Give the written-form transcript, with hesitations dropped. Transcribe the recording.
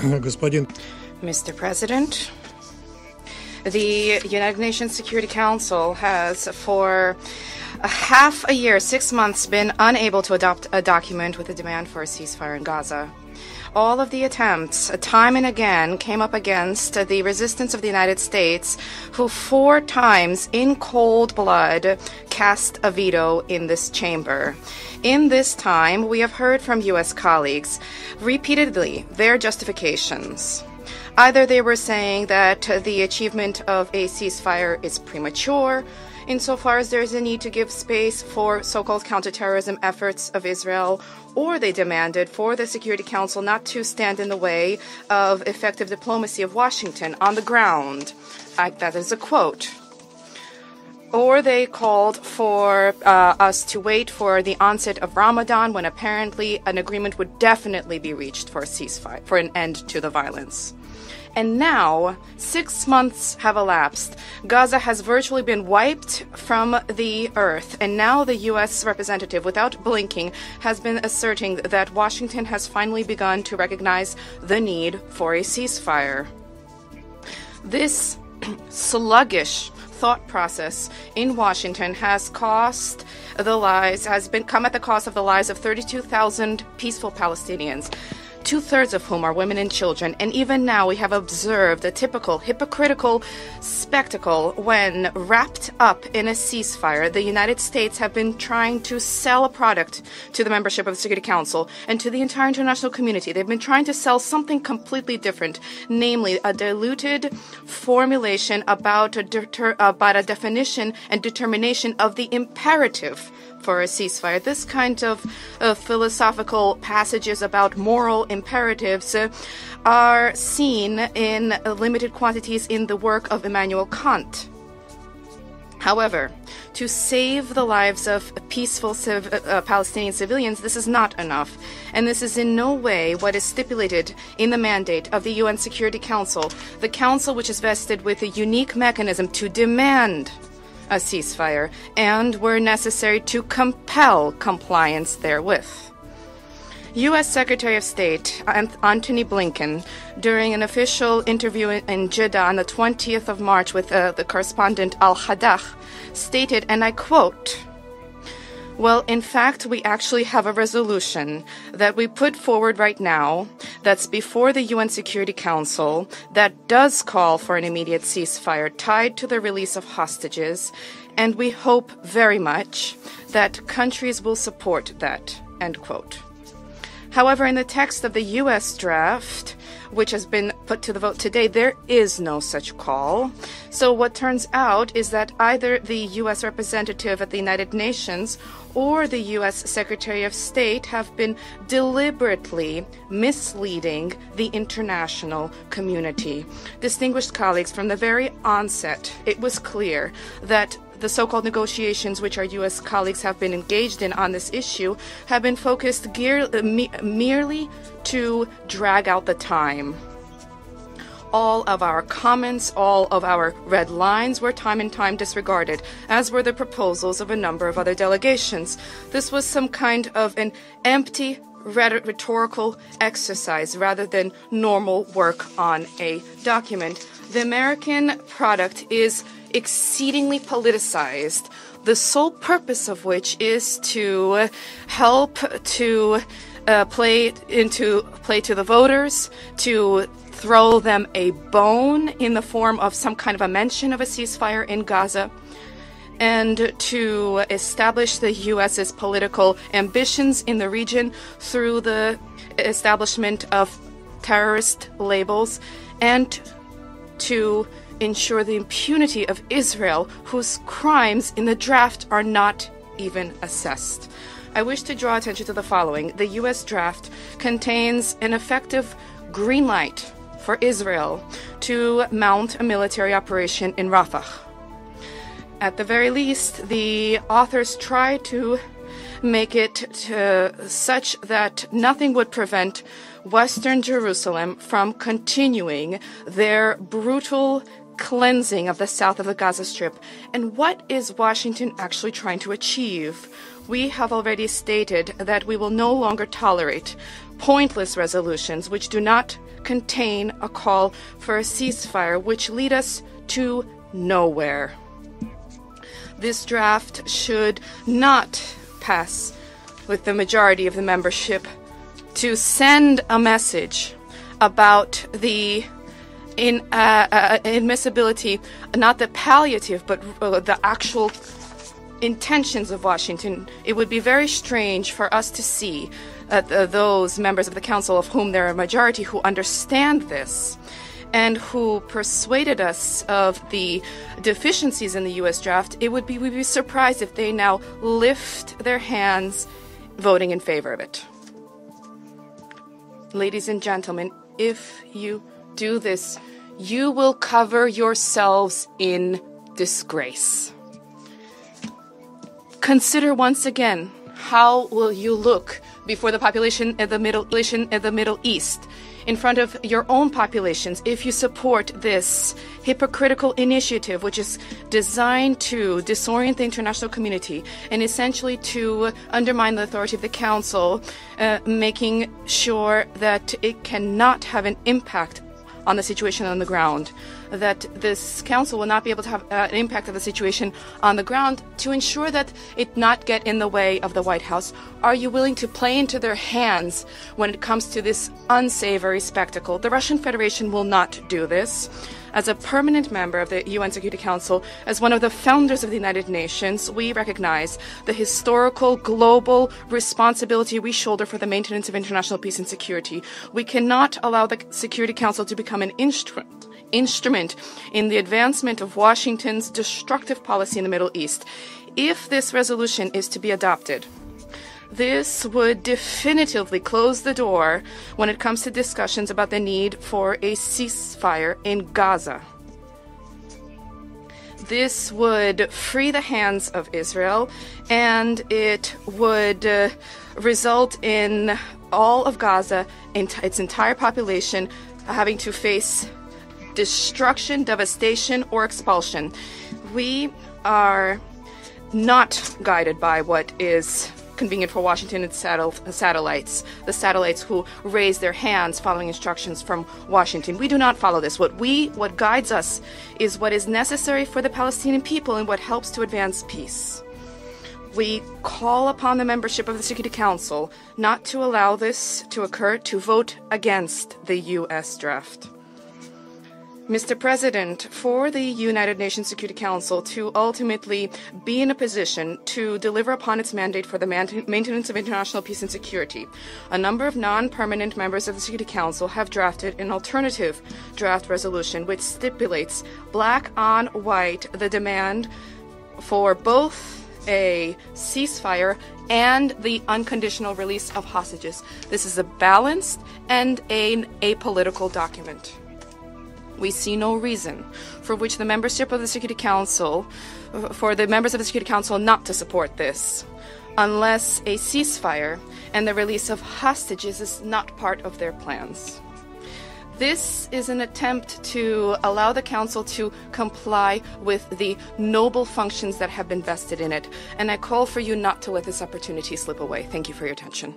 Mr. President, the United Nations Security Council has, for half a year, 6 months, been unable to adopt a document with a demand for a ceasefire in Gaza. All of the attempts, time and again, came up against the resistance of the United States, who 4 times, in cold blood, cast a veto in this chamber. In this time, we have heard from U.S. colleagues repeatedly their justifications. Either they were saying that the achievement of a ceasefire is premature, insofar as there is a need to give space for so-called counterterrorism efforts of Israel, or they demanded for the Security Council not to stand in the way of effective diplomacy of Washington on the ground. That is a quote. Or they called for us to wait for the onset of Ramadan, when apparently an agreement would definitely be reached for a ceasefire, for an end to the violence. And now, 6 months have elapsed. Gaza has virtually been wiped from the earth. And now the U.S. representative, without blinking, has been asserting that Washington has finally begun to recognize the need for a ceasefire. This sluggish thought process in Washington has come at the cost of the lives of 32,000 peaceful Palestinians, 2/3 of whom are women and children. And even now we have observed a typical hypocritical spectacle when, wrapped up in a ceasefire, the United States have been trying to sell a product to the membership of the Security Council and to the entire international community. They've been trying to sell something completely different, namely a diluted formulation about a definition and determination of the imperative for a ceasefire. This kind of philosophical passages about moral imperatives are seen in limited quantities in the work of Immanuel Kant. However, to save the lives of peaceful Palestinian civilians, this is not enough. And this is in no way what is stipulated in the mandate of the UN Security Council, the council which is vested with a unique mechanism to demand a ceasefire and, where necessary, to compel compliance therewith. U.S. Secretary of State Antony Blinken, during an official interview in Jeddah on the 20th of March with the correspondent Al-Haddach, stated, and I quote, "Well, in fact, we actually have a resolution that we put forward right now that's before the UN Security Council that does call for an immediate ceasefire tied to the release of hostages, and we hope very much that countries will support that," end quote. However, in the text of the U.S. draft, which has been put to the vote today, there is no such call. So what turns out is that either the U.S. representative at the United Nations or the U.S. Secretary of State have been deliberately misleading the international community. Distinguished colleagues, from the very onset, it was clear that the so-called negotiations which our U.S. colleagues have been engaged in on this issue have been focused merely to drag out the time. All of our comments, all of our red lines were time and time disregarded, as were the proposals of a number of other delegations. This was some kind of an empty rhetorical exercise rather than normal work on a document. The American product is exceedingly politicized, the sole purpose of which is to help to play to the voters, to throw them a bone in the form of some kind of a mention of a ceasefire in Gaza, and to establish the U.S.'s political ambitions in the region through the establishment of terrorist labels, and to ensure the impunity of Israel, whose crimes in the draft are not even assessed. I wish to draw attention to the following. The U.S. draft contains an effective green light for Israel to mount a military operation in Rafah. At the very least, the authors try to make it such that nothing would prevent Western Jerusalem from continuing their brutal cleansing of the south of the Gaza Strip. And what is Washington actually trying to achieve? We have already stated that we will no longer tolerate pointless resolutions which do not contain a call for a ceasefire, which lead us to nowhere. This draft should not pass with the majority of the membership to send a message about the admissibility, not the palliative, but the actual intentions of Washington. It would be very strange for us to see those members of the Council, of whom there are a majority, who understand this and who persuaded us of the deficiencies in the U.S. draft. We'd be surprised if they now lift their hands voting in favor of it. Ladies and gentlemen, if you do this, you will cover yourselves in disgrace. Consider once again, how will you look before the population of the Middle East, in front of your own populations, if you support this hypocritical initiative, which is designed to disorient the international community and essentially to undermine the authority of the Council, making sure that it cannot have an impact on the situation on the ground, that this Council will not be able to have an impact of the situation on the ground, to ensure that it not get in the way of the White House? Are you willing to play into their hands when it comes to this unsavory spectacle? The Russian Federation will not do this. As a permanent member of the UN Security Council, as one of the founders of the United Nations, we recognize the historical global responsibility we shoulder for the maintenance of international peace and security. We cannot allow the Security Council to become an instrument in the advancement of Washington's destructive policy in the Middle East. If this resolution is to be adopted, this would definitively close the door when it comes to discussions about the need for a ceasefire in Gaza. This would free the hands of Israel, and it would result in all of Gaza, its entire population, having to face destruction, devastation, or expulsion. We are not guided by what is convenient for Washington and satellites, the satellites who raise their hands following instructions from Washington. We do not follow this. What guides us is what is necessary for the Palestinian people and what helps to advance peace. We call upon the membership of the Security Council not to allow this to occur, to vote against the U.S. draft. Mr. President, for the United Nations Security Council to ultimately be in a position to deliver upon its mandate for the maintenance of international peace and security, a number of non-permanent members of the Security Council have drafted an alternative draft resolution which stipulates black on white the demand for both a ceasefire and the unconditional release of hostages. This is a balanced and an apolitical document. We see no reason for which the membership of the Security Council, for the members of the Security Council not to support this, unless a ceasefire and the release of hostages is not part of their plans. This is an attempt to allow the Council to comply with the noble functions that have been vested in it, and I call for you not to let this opportunity slip away. Thank you for your attention.